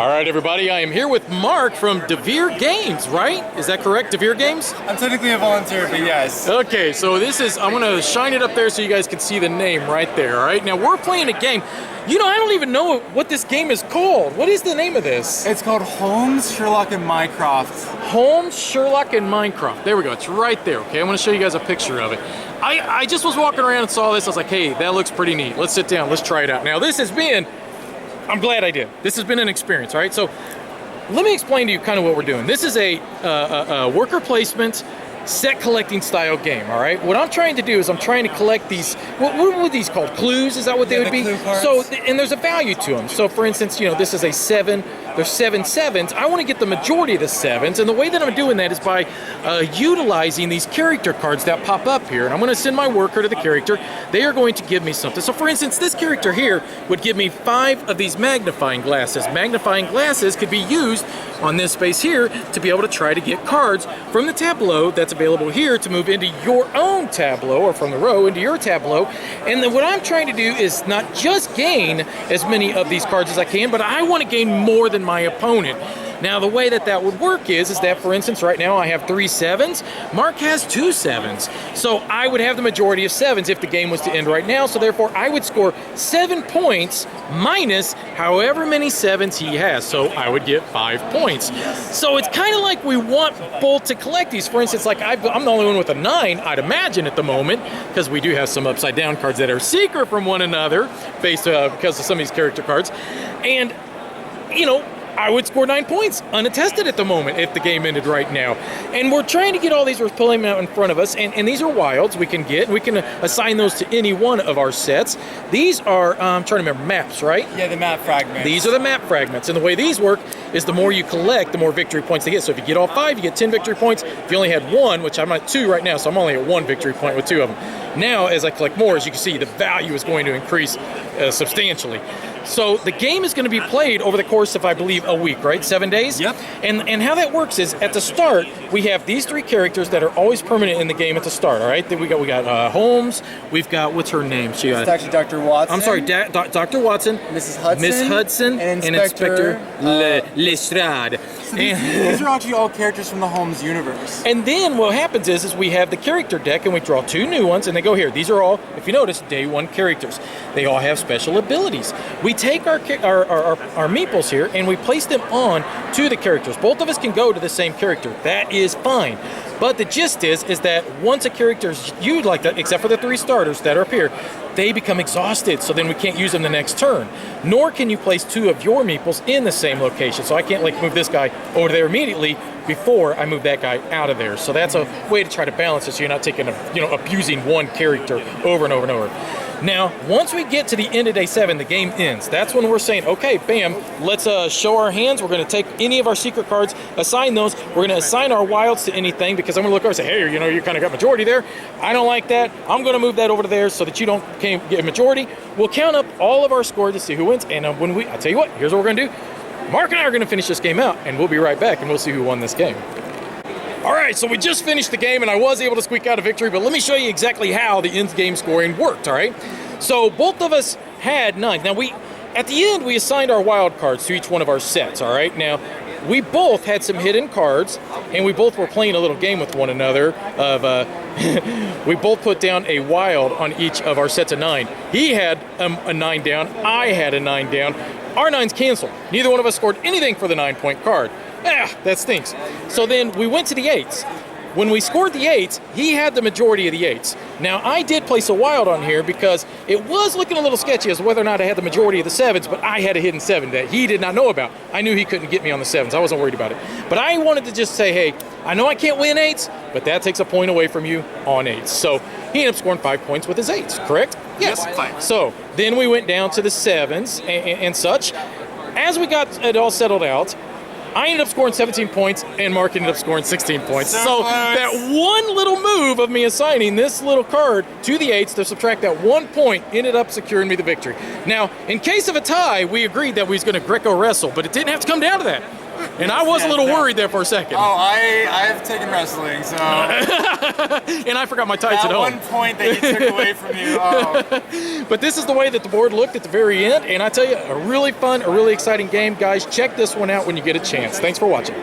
All right, everybody, I am here with Mark from Devir Games, right? Is that correct, Devir Games? I'm technically a volunteer, but yes. Okay, so this is, I'm gonna shine it up there so you guys can see the name right there, all right? Now, we're playing a game. You know, I don't even know what this game is called. What is the name of this? It's called Holmes, Sherlock, and Mycroft. Holmes, Sherlock, and Mycroft. There we go, it's right there, okay? I'm gonna show you guys a picture of it. I just was walking around and saw this, I was like, hey, that looks pretty neat. Let's sit down, let's try it out. Now, this has been, I'm glad I did. This has been an experience, all right? So let me explain to you kind of what we're doing. This is a worker placement set collecting style game, all right? What I'm trying to do is I'm trying to collect these, what would these called? Clues, is that what they would be? So, and there's a value to them. So for instance, you know, this is a 7, there's 7 sevens. I want to get the majority of the 7s, and the way that I'm doing that is by utilizing these character cards that pop up here, and I'm going to send my worker to the character. They are going to give me something. So for instance, this character here would give me 5 of these magnifying glasses. Magnifying glasses could be used on this space here to be able to try to get cards from the tableau that's available here to move into your own tableau, or from the row into your tableau. And then what I'm trying to do is not just gain as many of these cards as I can, but I want to gain more than my opponent. Now, the way that that would work is that, for instance, right now I have 3 7s. Mark has 2 7s. So I would have the majority of 7s if the game was to end right now. So therefore, I would score 7 points minus however many 7s he has. So I would get 5 points. So it's kind of like we want both to collect these. For instance, like I'm the only one with a 9, I'd imagine at the moment, because we do have some upside down cards that are secret from one another based because of some of these character cards. And, you know, I would score 9 points unattested at the moment if the game ended right now. And we're trying to get all these, we're pulling them out in front of us, and these are wilds we can get. We can assign those to any one of our sets. These are, I'm trying to remember, maps, right? Yeah, the map fragments. These are the map fragments, and the way these work is the more you collect, the more victory points they get. So if you get all 5, you get 10 victory points. If you only had 1, which I'm at 2 right now, so I'm only at 1 victory point with 2 of them. Now, as I collect more, as you can see, the value is going to increase substantially. So the game is going to be played over the course of, I believe, a week, right? 7 days? Yep. And how that works is, at the start, we have these 3 characters that are always permanent in the game at the start, all right? Then we got Holmes, we've got, what's her name? It's actually Dr. Watson. I'm sorry, Dr. Watson. Mrs. Hudson. Miss Hudson. And Inspector Lestrade. So these are actually all characters from the Holmes universe. And then what happens is we have the character deck, and we draw 2 new ones, and they go here. These are all, if you notice, day 1 characters. They all have special abilities. We take our meeples here, and we place them on to the characters. Both of us can go to the same character. That is fine. But the gist is that once a character's used like that, except for the 3 starters that are up here, they become exhausted, so then we can't use them the next turn. Nor can you place 2 of your meeples in the same location. So I can't like move this guy over there immediately before I move that guy out of there. So that's a way to try to balance it so you're not taking abusing one character over and over and over. Now, once we get to the end of day 7, the game ends. That's when we're saying, okay, bam, let's show our hands. We're going to take any of our secret cards, assign those. We're going to assign our wilds to anything, because I'm going to look over and say, hey, you kind of got majority there. I don't like that. I'm going to move that over to there so that you can't get a majority. We'll count up all of our scores to see who wins. And I'll tell you what, here's what we're going to do. Mark and I are going to finish this game out, and we'll be right back, and we'll see who won this game. All right, so we just finished the game, and I was able to squeak out a victory, but let me show you exactly how the end game scoring worked, all right? So both of us had 9. Now, at the end, we assigned our wild cards to each one of our sets, all right? Now, we both had some hidden cards, and we both were playing a little game with one another of, we both put down a wild on each of our sets of 9. He had a 9 down, I had a 9 down. Our 9's canceled. Neither one of us scored anything for the 9-point card. That stinks. So then we went to the 8s. When we scored the 8s, he had the majority of the 8s. Now, I did place a wild on here because it was looking a little sketchy as to whether or not I had the majority of the 7s, but I had a hidden 7 that he did not know about. I knew he couldn't get me on the 7s. I wasn't worried about it. But I wanted to just say, hey, I know I can't win 8s, but that takes a point away from you on 8s. So he ended up scoring 5 points with his 8s, correct? Yes. Fine. So then we went down to the 7s and such. As we got it all settled out, I ended up scoring 17 points, and Mark ended up scoring 16 points. So that one little move of me assigning this little card to the 8s to subtract that 1 point ended up securing me the victory. Now, in case of a tie, we agreed that we was going to Greco wrestle, but it didn't have to come down to that. And I was a little worried there for a second. Oh, I've taken wrestling, so. And I forgot my tights at That home. one point that you took away from you. Oh. But this is the way that the board looked at the very end, and I tell you, a really fun, a really exciting game. Guys, check this one out when you get a chance. Thanks for watching.